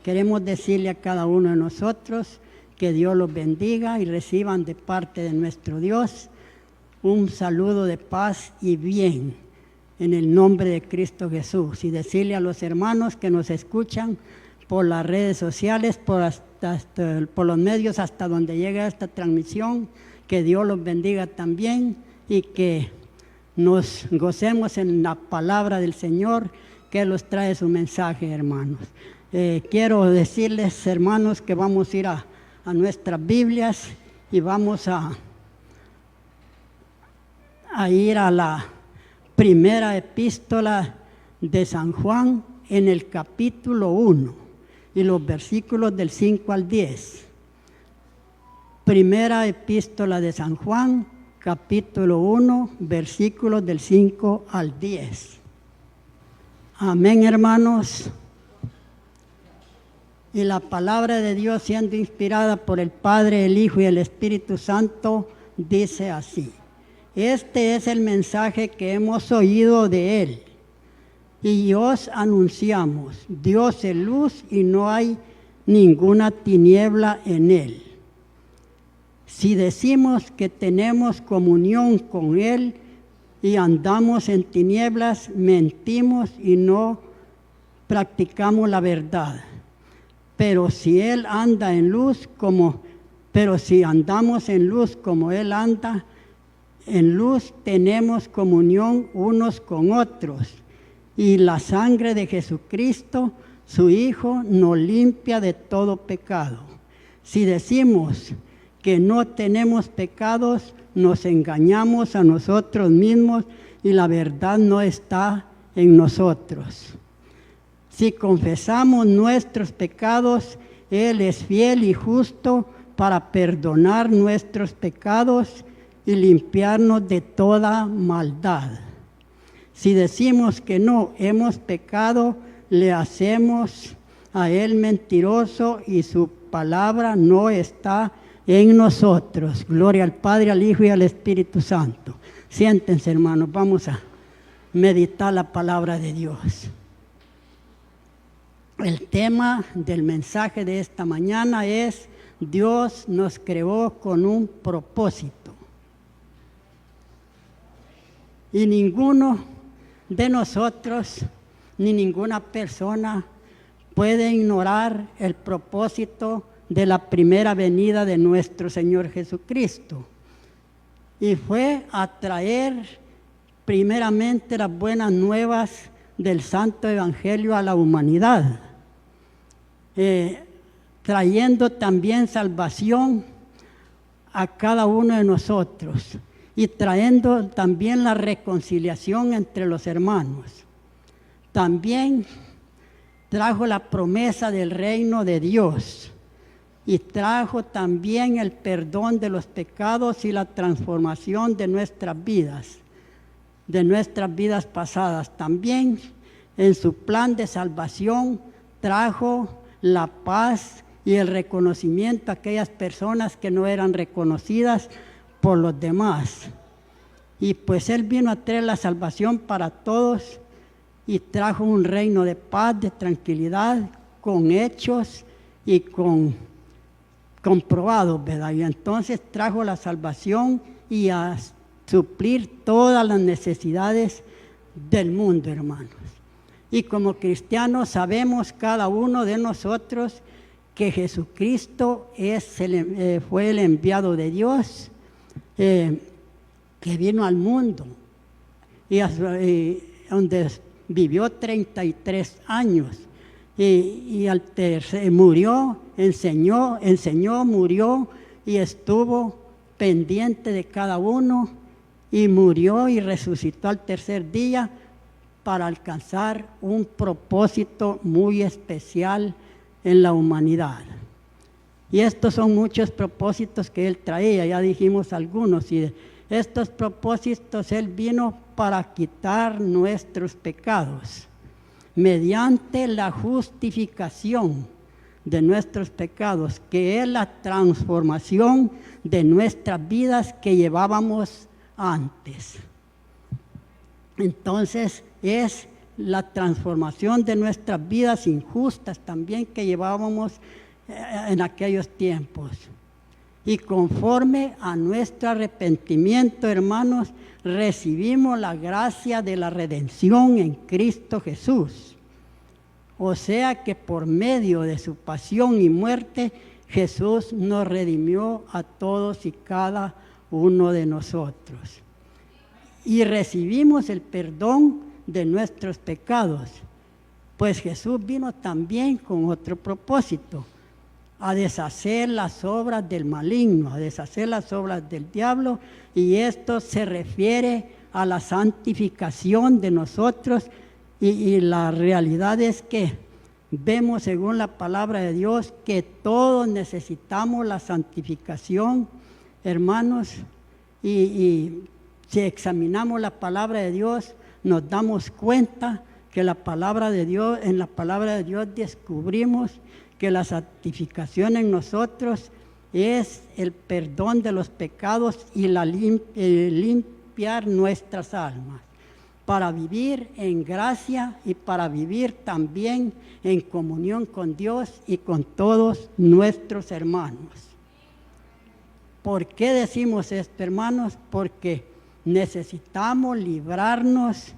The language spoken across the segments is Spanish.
Queremos decirle a cada uno de nosotros que Dios los bendiga y reciban de parte de nuestro Dios un saludo de paz y bien en el nombre de Cristo Jesús. Y decirle a los hermanos que nos escuchan por las redes sociales, por los medios hasta donde llega esta transmisión, que Dios los bendiga también y que nos gocemos en la palabra del Señor que los trae su mensaje, hermanos. Quiero decirles, hermanos, que vamos a ir a nuestras Biblias y vamos a ir a la primera epístola de San Juan en el capítulo 1 y los versículos del 5 al 10. Primera epístola de San Juan, capítulo 1, versículos del 5 al 10. Amén, hermanos. Y la palabra de Dios, siendo inspirada por el Padre, el Hijo y el Espíritu Santo, dice así: este es el mensaje que hemos oído de Él y os anunciamos. Dios es luz y no hay ninguna tiniebla en Él. Si decimos que tenemos comunión con Él y andamos en tinieblas, mentimos y no practicamos la verdad. Pero si andamos en luz como Él anda en luz, tenemos comunión unos con otros. Y la sangre de Jesucristo, su Hijo, nos limpia de todo pecado. Si decimos que no tenemos pecados, nos engañamos a nosotros mismos y la verdad no está en nosotros. Si confesamos nuestros pecados, Él es fiel y justo para perdonar nuestros pecados y limpiarnos de toda maldad. Si decimos que no hemos pecado, le hacemos a Él mentiroso y su palabra no está en nosotros. Gloria al Padre, al Hijo y al Espíritu Santo. Siéntense, hermanos, vamos a meditar la palabra de Dios. El tema del mensaje de esta mañana es: Dios nos creó con un propósito. Y ninguno de nosotros, ni ninguna persona puede ignorar el propósito de la primera venida de nuestro Señor Jesucristo. Y fue a traer primeramente las buenas nuevas del Santo Evangelio a la humanidad, trayendo también salvación a cada uno de nosotros y trayendo también la reconciliación entre los hermanos. También trajo la promesa del reino de Dios y trajo también el perdón de los pecados y la transformación de nuestras vidas pasadas. También en su plan de salvación trajo la paz y el reconocimiento a aquellas personas que no eran reconocidas por los demás. Y pues Él vino a traer la salvación para todos y trajo un reino de paz, de tranquilidad, con hechos y comprobados, ¿verdad? Y entonces trajo la salvación y a suplir todas las necesidades del mundo, hermanos. Y como cristianos sabemos cada uno de nosotros que Jesucristo fue el enviado de Dios, que vino al mundo y donde vivió 33 años y al murió, enseñó, murió y estuvo pendiente de cada uno y murió y resucitó al tercer día para alcanzar un propósito muy especial en la humanidad. Y estos son muchos propósitos que Él traía, ya dijimos algunos, y estos propósitos Él vino para quitar nuestros pecados, mediante la justificación de nuestros pecados, que es la transformación de nuestras vidas que llevábamos antes. Entonces es la transformación de nuestras vidas injustas también que llevábamos en aquellos tiempos. Y conforme a nuestro arrepentimiento, hermanos, recibimos la gracia de la redención en Cristo Jesús. O sea que por medio de su pasión y muerte, Jesús nos redimió a todos y cada uno de nosotros. Y recibimos el perdón de nuestros pecados, pues Jesús vino también con otro propósito, a deshacer las obras del maligno, a deshacer las obras del diablo, y esto se refiere a la santificación de nosotros, y la realidad es que vemos según la palabra de Dios que todos necesitamos la santificación, hermanos, y si examinamos la palabra de Dios, nos damos cuenta que la palabra de Dios, en la palabra de Dios descubrimos que la santificación en nosotros es el perdón de los pecados y limpiar nuestras almas, para vivir en gracia y para vivir también en comunión con Dios y con todos nuestros hermanos. ¿Por qué decimos esto, hermanos? Porque necesitamos librarnos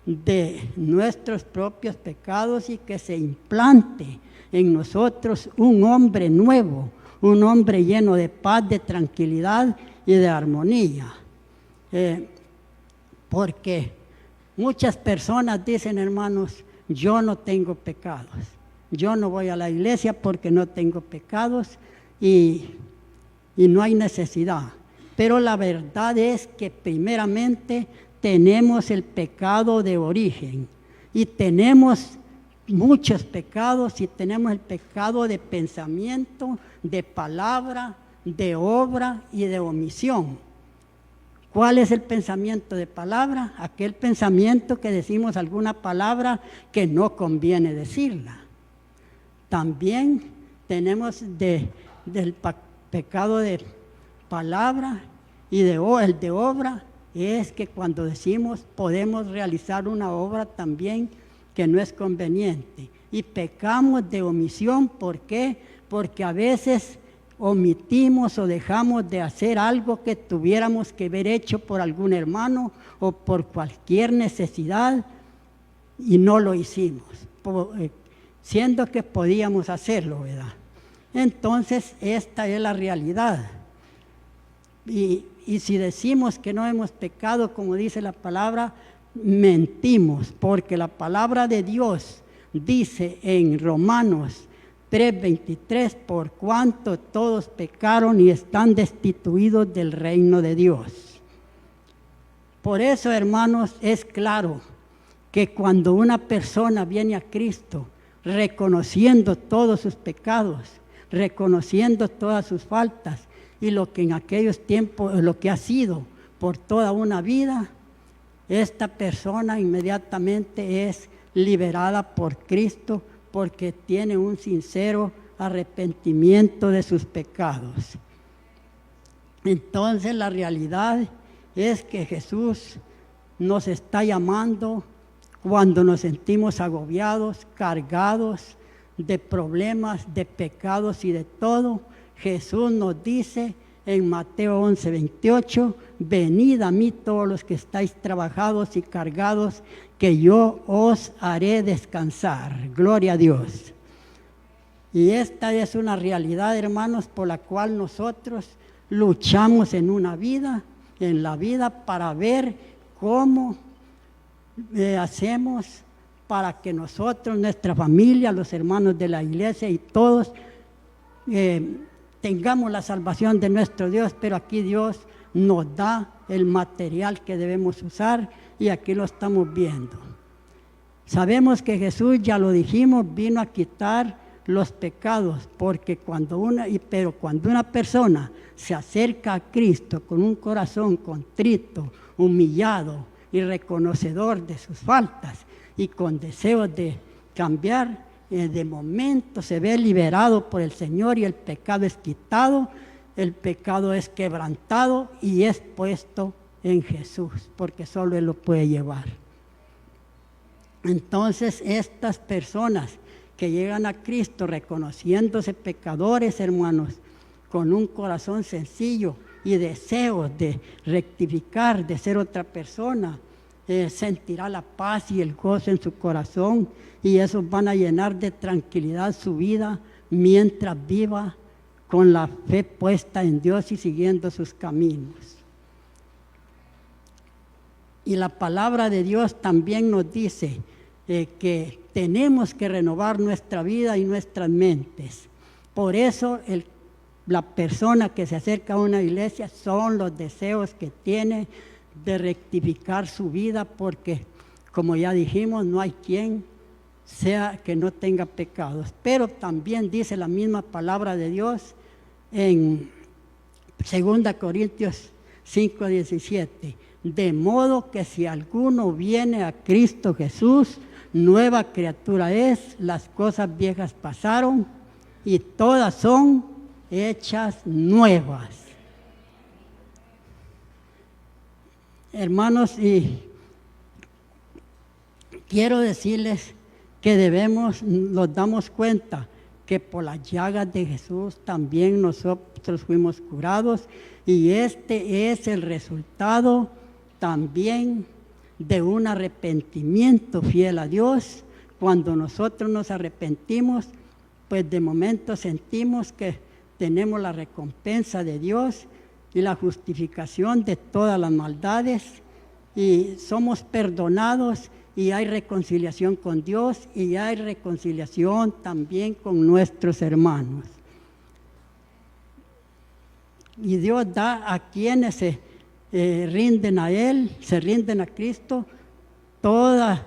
de nuestros propios pecados y que se implante en nosotros un hombre nuevo, un hombre lleno de paz, de tranquilidad y de armonía. Porque muchas personas dicen, hermanos, yo no tengo pecados, yo no voy a la iglesia porque no tengo pecados y no hay necesidad. Pero la verdad es que primeramente tenemos el pecado de origen y tenemos muchos pecados, y tenemos el pecado de pensamiento, de palabra, de obra y de omisión. ¿Cuál es el pensamiento de palabra? Aquel pensamiento que decimos alguna palabra que no conviene decirla. También tenemos del pecado de palabra y el de obra, es que cuando decimos podemos realizar una obra también que no es conveniente. Y pecamos de omisión, ¿por qué? Porque a veces omitimos o dejamos de hacer algo que tuviéramos que haber hecho por algún hermano o por cualquier necesidad y no lo hicimos, siendo que podíamos hacerlo, ¿verdad? Entonces, esta es la realidad. Y si decimos que no hemos pecado, como dice la palabra, mentimos, porque la palabra de Dios dice en Romanos 3:23, por cuanto todos pecaron y están destituidos del reino de Dios. Por eso, hermanos, es claro que cuando una persona viene a Cristo reconociendo todos sus pecados, reconociendo todas sus faltas y lo que en aquellos tiempos, lo que ha sido por toda una vida, esta persona inmediatamente es liberada por Cristo porque tiene un sincero arrepentimiento de sus pecados. Entonces la realidad es que Jesús nos está llamando cuando nos sentimos agobiados, cargados de problemas, de pecados y de todo. Jesús nos dice en Mateo 11:28, venid a mí todos los que estáis trabajados y cargados, que yo os haré descansar. Gloria a Dios. Y esta es una realidad, hermanos, por la cual nosotros luchamos en la vida para ver cómo hacemos para que nosotros, nuestra familia, los hermanos de la iglesia y todos tengamos la salvación de nuestro Dios, pero aquí Dios nos da el material que debemos usar y aquí lo estamos viendo. Sabemos que Jesús, ya lo dijimos, vino a quitar los pecados, porque cuando una persona se acerca a Cristo con un corazón contrito, humillado y reconocedor de sus faltas y con deseos de cambiar, de momento se ve liberado por el Señor y el pecado es quitado, el pecado es quebrantado y es puesto en Jesús, porque solo Él lo puede llevar. Entonces estas personas que llegan a Cristo reconociéndose pecadores, hermanos, con un corazón sencillo y deseos de rectificar, de ser otra persona, sentirá la paz y el gozo en su corazón, y esos van a llenar de tranquilidad su vida mientras viva con la fe puesta en Dios y siguiendo sus caminos. Y la palabra de Dios también nos dice que tenemos que renovar nuestra vida y nuestras mentes. Por eso la persona que se acerca a una iglesia son los deseos que tiene de rectificar su vida, porque como ya dijimos, no hay quien sea que no tenga pecados. Pero también dice la misma palabra de Dios en 2 Corintios 5:17, de modo que si alguno viene a Cristo Jesús, nueva criatura es, las cosas viejas pasaron y todas son hechas nuevas. Hermanos, y quiero decirles que nos damos cuenta que por las llagas de Jesús también nosotros fuimos curados, y este es el resultado también de un arrepentimiento fiel a Dios. Cuando nosotros nos arrepentimos, pues de momento sentimos que tenemos la recompensa de Dios y la justificación de todas las maldades, y somos perdonados, y hay reconciliación con Dios, y hay reconciliación también con nuestros hermanos. Y Dios da a quienes se rinden a Él, se rinden a Cristo, todas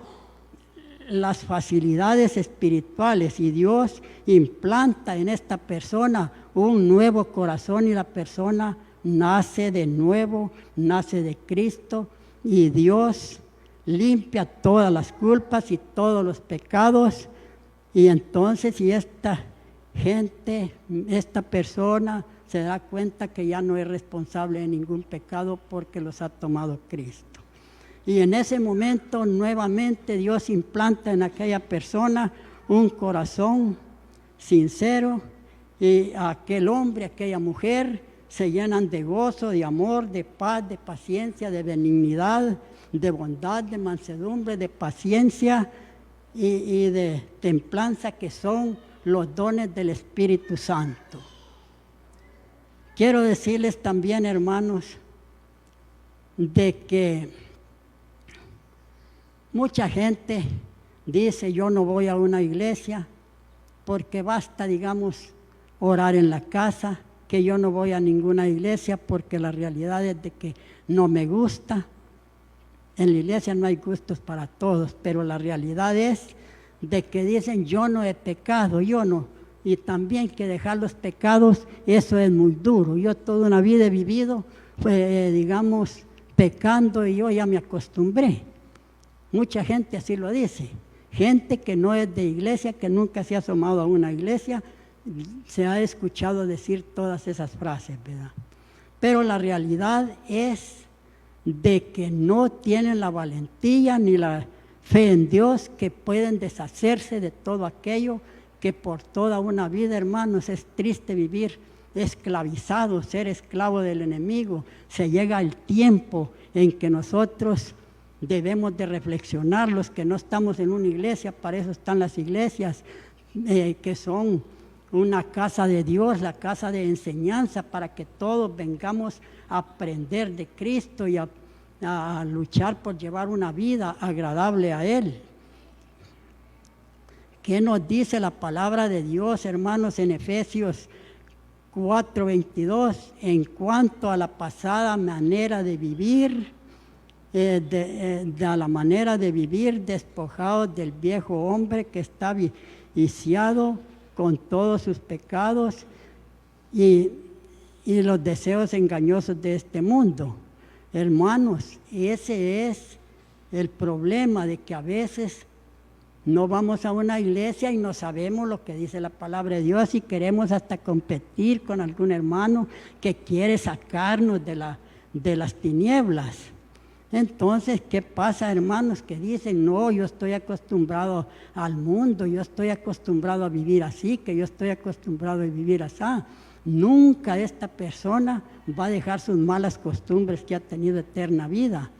las facilidades espirituales, y Dios implanta en esta persona un nuevo corazón, y la persona nace de nuevo, nace de Cristo, y Dios limpia todas las culpas y todos los pecados. Y entonces, si esta gente, esta persona se da cuenta que ya no es responsable de ningún pecado porque los ha tomado Cristo. Y en ese momento nuevamente Dios implanta en aquella persona un corazón sincero, y aquel hombre, aquella mujer se llenan de gozo, de amor, de paz, de paciencia, de benignidad, de bondad, de mansedumbre, de paciencia y de templanza, que son los dones del Espíritu Santo. Quiero decirles también, hermanos, de que mucha gente dice: yo no voy a una iglesia porque basta, digamos, orar en la casa, que yo no voy a ninguna iglesia porque la realidad es de que no me gusta. En la iglesia no hay gustos para todos, pero la realidad es de que dicen: yo no he pecado, yo no. Y también que dejar los pecados, eso es muy duro. Yo toda una vida he vivido, digamos, pecando, y yo ya me acostumbré. Mucha gente así lo dice. Gente que no es de iglesia, que nunca se ha asomado a una iglesia, se ha escuchado decir todas esas frases, ¿verdad? Pero la realidad es de que no tienen la valentía ni la fe en Dios, que pueden deshacerse de todo aquello que por toda una vida, hermanos, es triste vivir esclavizado, ser esclavo del enemigo. Se llega el tiempo en que nosotros debemos de reflexionar, los que no estamos en una iglesia, para eso están las iglesias, que son una casa de Dios, la casa de enseñanza, para que todos vengamos a aprender de Cristo y a luchar por llevar una vida agradable a Él. ¿Qué nos dice la palabra de Dios, hermanos, en Efesios 4:22? En cuanto a la pasada manera de vivir, a la manera de vivir, despojados del viejo hombre que está viciado con todos sus pecados y los deseos engañosos de este mundo. Hermanos, ese es el problema, de que a veces no vamos a una iglesia y no sabemos lo que dice la palabra de Dios, y queremos hasta competir con algún hermano que quiere sacarnos de las tinieblas. Entonces, ¿qué pasa, hermanos? Que dicen, no, yo estoy acostumbrado al mundo, yo estoy acostumbrado a vivir así, que yo estoy acostumbrado a vivir así. Nunca esta persona va a dejar sus malas costumbres que ha tenido eterna vida.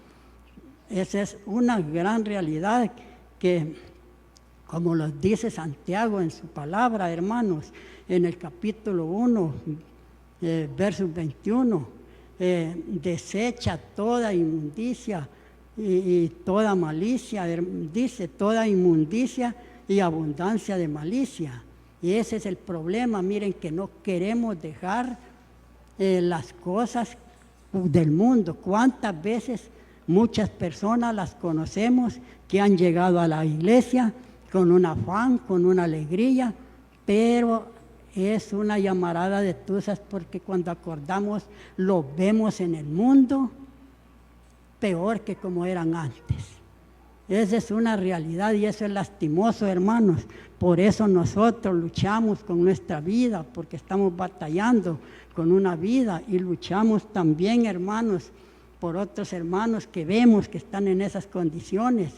Esa es una gran realidad que, como lo dice Santiago en su palabra, hermanos, en el capítulo 1, verso 21, desecha toda inmundicia y toda malicia, dice toda inmundicia y abundancia de malicia. Y ese es el problema, miren, que no queremos dejar las cosas del mundo. ¿Cuántas veces muchas personas las conocemos que han llegado a la iglesia con un afán, con una alegría, pero es una llamarada de tuzas porque cuando acordamos lo vemos en el mundo peor que como eran antes. Esa es una realidad y eso es lastimoso, hermanos. Por eso nosotros luchamos con nuestra vida, porque estamos batallando con una vida y luchamos también, hermanos, por otros hermanos que vemos que están en esas condiciones,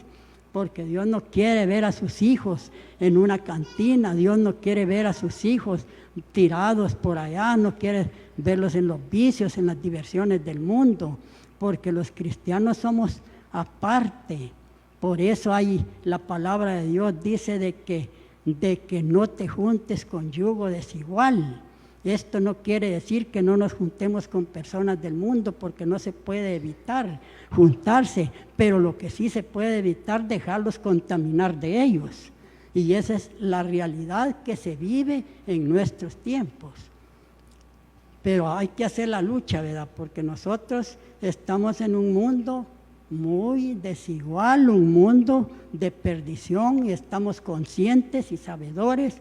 porque Dios no quiere ver a sus hijos en una cantina, Dios no quiere ver a sus hijos tirados por allá, no quiere verlos en los vicios, en las diversiones del mundo, porque los cristianos somos aparte. Por eso hay la palabra de Dios dice de que no te juntes con yugo desigual. Esto no quiere decir que no nos juntemos con personas del mundo, porque no se puede evitar juntarse, pero lo que sí se puede evitar, dejarlos contaminar de ellos. Y esa es la realidad que se vive en nuestros tiempos. Pero hay que hacer la lucha, ¿verdad? Porque nosotros estamos en un mundo muy desigual, un mundo de perdición, y estamos conscientes y sabedores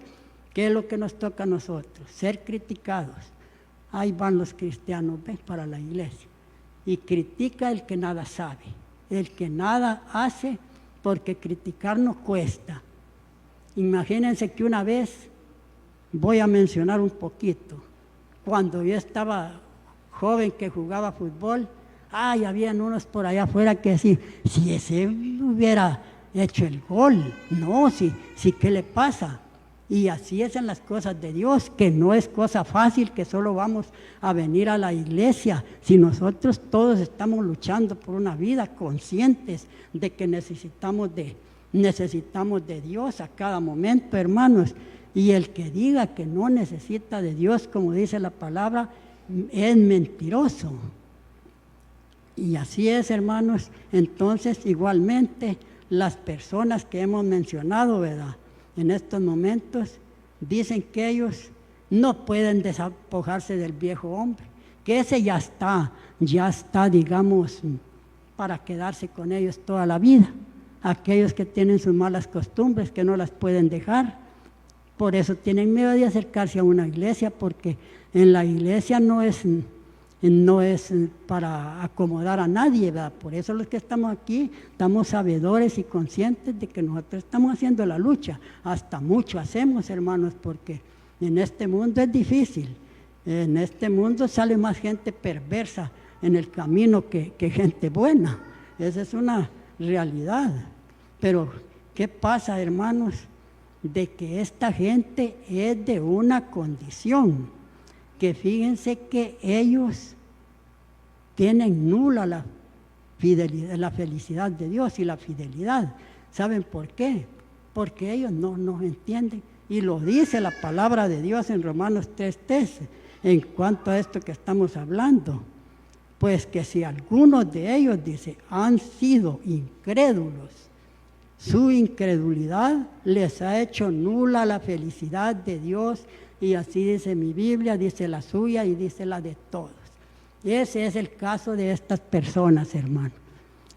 que es lo que nos toca a nosotros, ser criticados. Ahí van los cristianos, ¿ven? Para la iglesia. Y critica el que nada sabe, el que nada hace, porque criticar nos cuesta. Imagínense que una vez, voy a mencionar un poquito, cuando yo estaba joven que jugaba fútbol, habían unos por allá afuera que decían, si ese hubiera hecho el gol, no, sí, ¿qué le pasa? Y así es en las cosas de Dios, que no es cosa fácil que solo vamos a venir a la iglesia, si nosotros todos estamos luchando por una vida conscientes de que necesitamos de Dios a cada momento, hermanos. Y el que diga que no necesita de Dios, como dice la palabra, es mentiroso. Y así es, hermanos. Entonces, igualmente, las personas que hemos mencionado, ¿verdad?, en estos momentos, dicen que ellos no pueden despojarse del viejo hombre, que ese ya está, digamos, para quedarse con ellos toda la vida. Aquellos que tienen sus malas costumbres, que no las pueden dejar, por eso tienen miedo de acercarse a una iglesia, porque en la iglesia no es para acomodar a nadie, ¿verdad? Por eso los que estamos aquí estamos sabedores y conscientes de que nosotros estamos haciendo la lucha. Hasta mucho hacemos, hermanos, porque en este mundo es difícil. En este mundo sale más gente perversa en el camino que gente buena. Esa es una realidad. Pero, ¿qué pasa, hermanos? De que esta gente es de una condición, que fíjense que ellos tienen nula la felicidad de Dios y la fidelidad. ¿Saben por qué? Porque ellos no nos entienden. Y lo dice la palabra de Dios en Romanos 3:13, en cuanto a esto que estamos hablando. Pues que si algunos de ellos, dice, han sido incrédulos, su incredulidad les ha hecho nula la felicidad de Dios. Y así dice mi Biblia, dice la suya y dice la de todos. Ese es el caso de estas personas, hermano.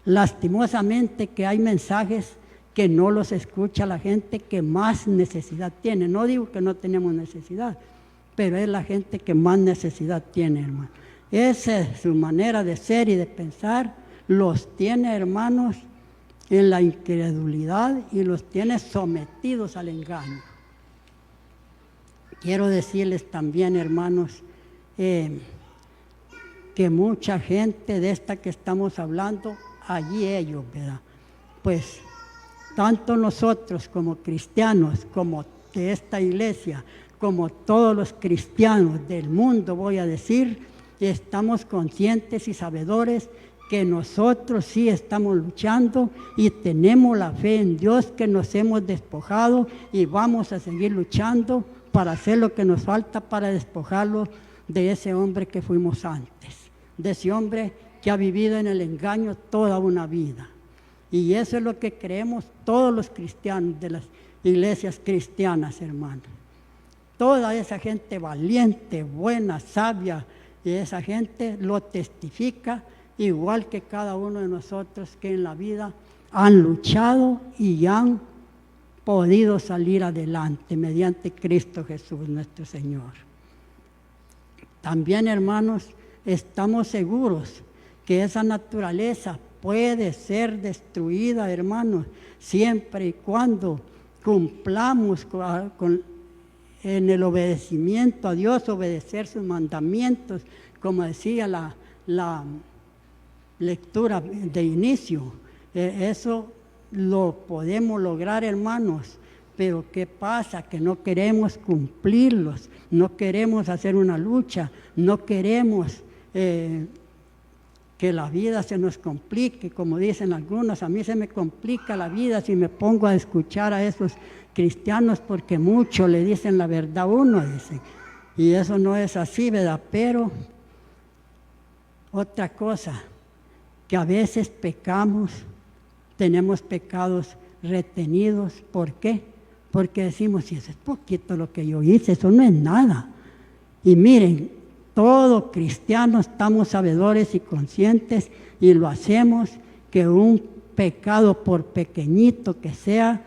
Lastimosamente que hay mensajes que no los escucha la gente que más necesidad tiene. No digo que no tenemos necesidad, pero es la gente que más necesidad tiene, hermano. Esa es su manera de ser y de pensar. Los tiene, hermanos, en la incredulidad y los tiene sometidos al engaño. Quiero decirles también, hermanos, que mucha gente de esta que estamos hablando allí ellos, ¿verdad? Pues tanto nosotros como cristianos, como de esta iglesia, como todos los cristianos del mundo, voy a decir, estamos conscientes y sabedores que nosotros sí estamos luchando y tenemos la fe en Dios, que nos hemos despojado y vamos a seguir luchando para hacer lo que nos falta para despojarlo de ese hombre que fuimos antes, de ese hombre que ha vivido en el engaño toda una vida. Y eso es lo que creemos todos los cristianos de las iglesias cristianas, hermanos. Toda esa gente valiente, buena, sabia, y esa gente lo testifica, igual que cada uno de nosotros que en la vida han luchado y han podido salir adelante mediante Cristo Jesús nuestro Señor. También, hermanos, estamos seguros que esa naturaleza puede ser destruida, hermanos, siempre y cuando cumplamos en el obedecimiento a Dios, obedecer sus mandamientos, como decía la lectura de inicio. Eso lo podemos lograr, hermanos, pero ¿qué pasa? Que no queremos cumplirlos, no queremos hacer una lucha, no queremos que la vida se nos complique, como dicen algunos. A mí se me complica la vida si me pongo a escuchar a esos cristianos, porque mucho le dicen la verdad a uno, dicen, y eso no es así, ¿verdad? Pero otra cosa, que a veces pecamos, tenemos pecados retenidos. ¿Por qué? Porque decimos, si eso es poquito lo que yo hice, eso no es nada. Y miren, todo cristiano estamos sabedores y conscientes, y lo hacemos, que un pecado, por pequeñito que sea,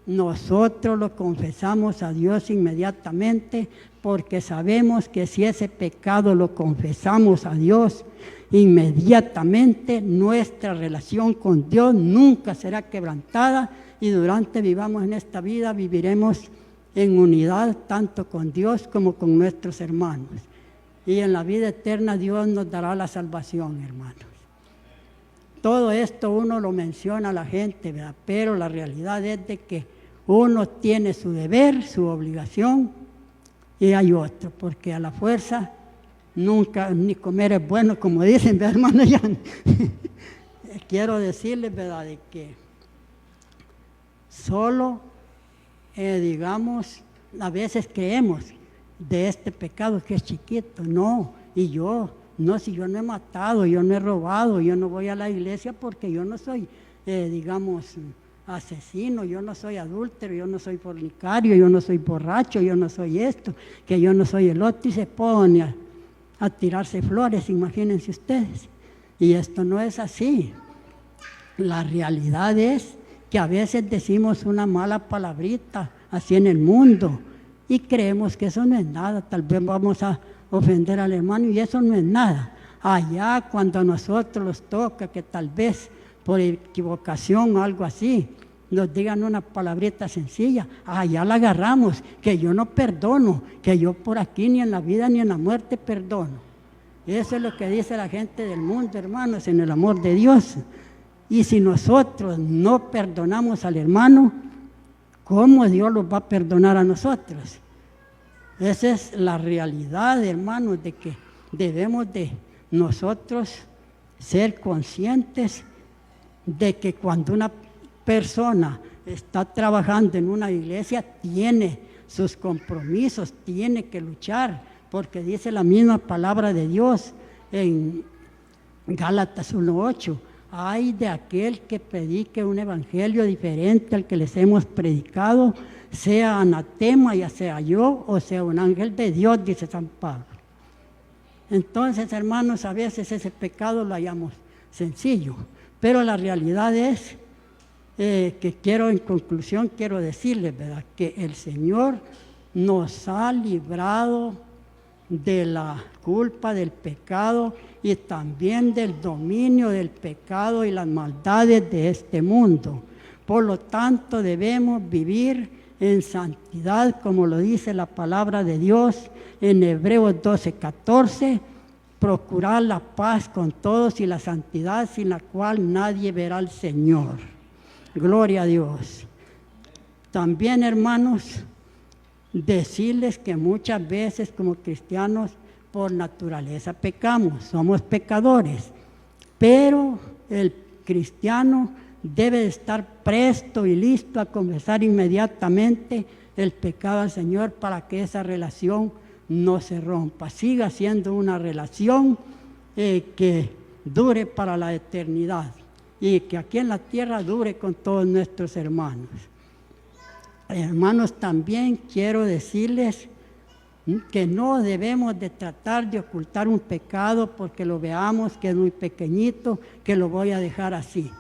nosotros lo confesamos a Dios inmediatamente, porque sabemos que si ese pecado lo confesamos a Dios, inmediatamente nuestra relación con Dios nunca será quebrantada, y durante vivamos en esta vida viviremos en unidad tanto con Dios como con nuestros hermanos. Y en la vida eterna Dios nos dará la salvación, hermanos. Todo esto uno lo menciona a la gente, ¿verdad? Pero la realidad es de que uno tiene su deber, su obligación, y hay otro, porque a la fuerza nunca ni comer es bueno, como dicen, ¿verdad, hermano? Quiero decirles, ¿verdad?, de que solo, digamos, a veces creemos de este pecado que es chiquito. No, y yo, no, si yo no he matado, yo no he robado, yo no voy a la iglesia porque yo no soy, digamos, asesino, yo no soy adúltero, yo no soy fornicario, yo no soy borracho, yo no soy esto, que yo no soy el otro, y se pone a tirarse flores, imagínense ustedes. Y esto no es así. La realidad es que a veces decimos una mala palabrita así en el mundo y creemos que eso no es nada, tal vez vamos a ofender al hermano y eso no es nada. Allá cuando a nosotros nos toca que tal vez por equivocación o algo así nos digan una palabrita sencilla, allá la agarramos, que yo no perdono, que yo por aquí ni en la vida ni en la muerte perdono. Eso es lo que dice la gente del mundo, hermanos, en el amor de Dios. Y si nosotros no perdonamos al hermano, ¿cómo Dios los va a perdonar a nosotros? Esa es la realidad, hermanos, de que debemos de nosotros ser conscientes de que cuando una persona está trabajando en una iglesia, tiene sus compromisos, tiene que luchar, porque dice la misma palabra de Dios en Gálatas 1:8. Ay de aquel que predique un evangelio diferente al que les hemos predicado, sea anatema, ya sea yo o sea un ángel de Dios, dice San Pablo. Entonces, hermanos, a veces ese pecado lo hallamos sencillo, pero la realidad es que en conclusión quiero decirles, ¿verdad?, que el Señor nos ha librado de la culpa del pecado y también del dominio del pecado y las maldades de este mundo. Por lo tanto, debemos vivir en santidad, como lo dice la palabra de Dios en Hebreos 12:14, procurar la paz con todos y la santidad sin la cual nadie verá al Señor. Gloria a Dios. También, hermanos, decirles que muchas veces como cristianos por naturaleza pecamos, somos pecadores, pero el cristiano debe estar presto y listo a confesar inmediatamente el pecado al Señor para que esa relación no se rompa, siga siendo una relación que dure para la eternidad y que aquí en la tierra dure con todos nuestros hermanos. Hermanos, también quiero decirles que no debemos de tratar de ocultar un pecado porque lo veamos que es muy pequeñito, que lo voy a dejar así.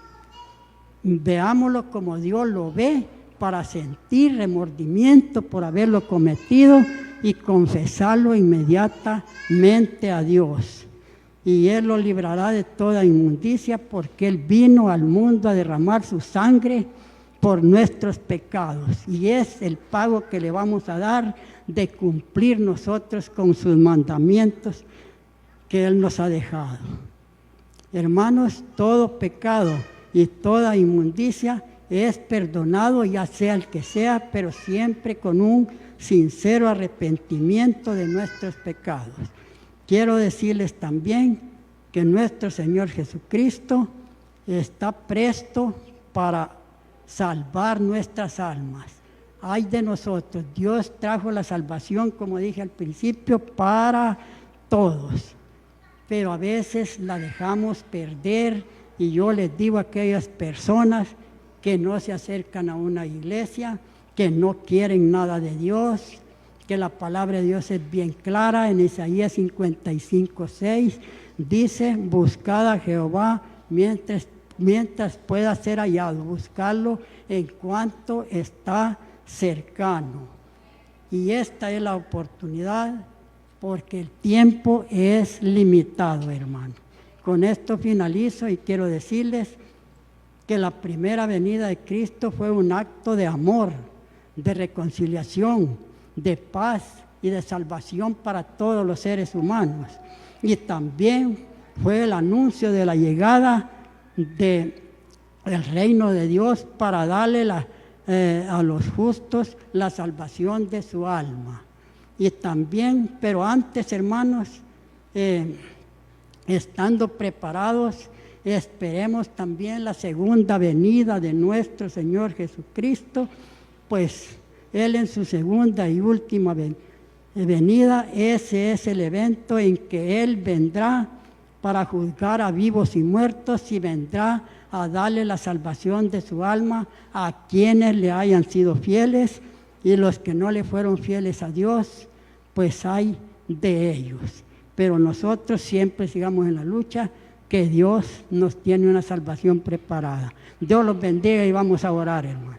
Veámoslo como Dios lo ve, para sentir remordimiento por haberlo cometido y confesarlo inmediatamente a Dios. Y Él lo librará de toda inmundicia, porque Él vino al mundo a derramar su sangre por nuestros pecados. Y es el pago que le vamos a dar de cumplir nosotros con sus mandamientos que Él nos ha dejado. Hermanos, todo pecado y toda inmundicia es perdonado, ya sea el que sea, pero siempre con un sincero arrepentimiento de nuestros pecados. Quiero decirles también que nuestro Señor Jesucristo está presto para salvar nuestras almas. Ay de nosotros, Dios trajo la salvación, como dije al principio, para todos, pero a veces la dejamos perder, y yo les digo a aquellas personas que no se acercan a una iglesia, que no quieren nada de Dios, que la palabra de Dios es bien clara. En Isaías 55:6 dice: buscad a Jehová mientras pueda ser hallado, buscarlo en cuanto está cercano. Y esta es la oportunidad, porque el tiempo es limitado, hermano. Con esto finalizo y quiero decirles que la primera venida de Cristo fue un acto de amor, de reconciliación, de paz y de salvación para todos los seres humanos. Y también fue el anuncio de la llegada del reino de Dios para darle a los justos la salvación de su alma. Y también, pero antes, hermanos, estando preparados, esperemos también la segunda venida de nuestro Señor Jesucristo, pues Él en su segunda y última venida, ese es el evento en que Él vendrá para juzgar a vivos y muertos, y vendrá a darle la salvación de su alma a quienes le hayan sido fieles, y los que no le fueron fieles a Dios, pues hay de ellos. Pero nosotros siempre sigamos en la lucha, que Dios nos tiene una salvación preparada. Dios los bendiga y vamos a orar, hermano.